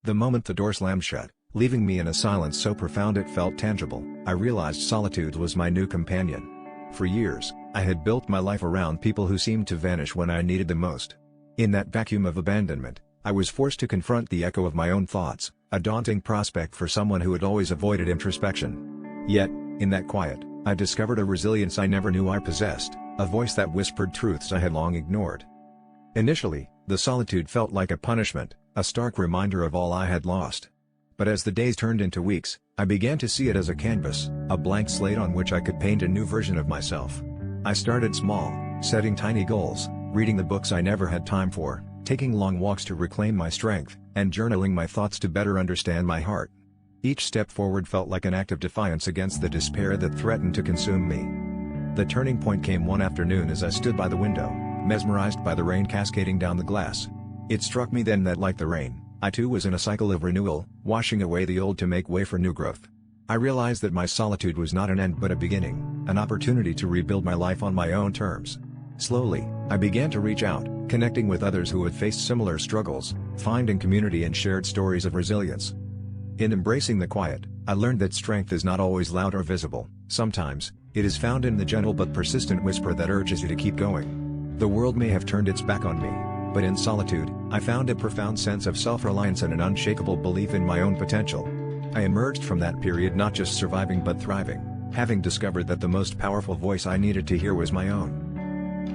The moment the door slammed shut, leaving me in a silence so profound it felt tangible, I realized solitude was my new companion. For years, I had built my life around people who seemed to vanish when I needed them most. In that vacuum of abandonment, I was forced to confront the echo of my own thoughts, a daunting prospect for someone who had always avoided introspection. Yet, in that quiet, I discovered a resilience I never knew I possessed, a voice that whispered truths I had long ignored. Initially, the solitude felt like a punishment, a stark reminder of all I had lost. But as the days turned into weeks, I began to see it as a canvas, a blank slate on which I could paint a new version of myself. I started small, setting tiny goals, reading the books I never had time for, taking long walks to reclaim my strength, and journaling my thoughts to better understand my heart. Each step forward felt like an act of defiance against the despair that threatened to consume me. The turning point came one afternoon as I stood by the window, mesmerized by the rain cascading down the glass. It struck me then that like the rain, I too was in a cycle of renewal, washing away the old to make way for new growth. I realized that my solitude was not an end but a beginning, an opportunity to rebuild my life on my own terms. Slowly, I began to reach out, connecting with others who had faced similar struggles, finding community and shared stories of resilience. In embracing the quiet, I learned that strength is not always loud or visible. Sometimes, it is found in the gentle but persistent whisper that urges you to keep going. The world may have turned its back on me, but in solitude, I found a profound sense of self-reliance and an unshakable belief in my own potential. I emerged from that period not just surviving but thriving, having discovered that the most powerful voice I needed to hear was my own.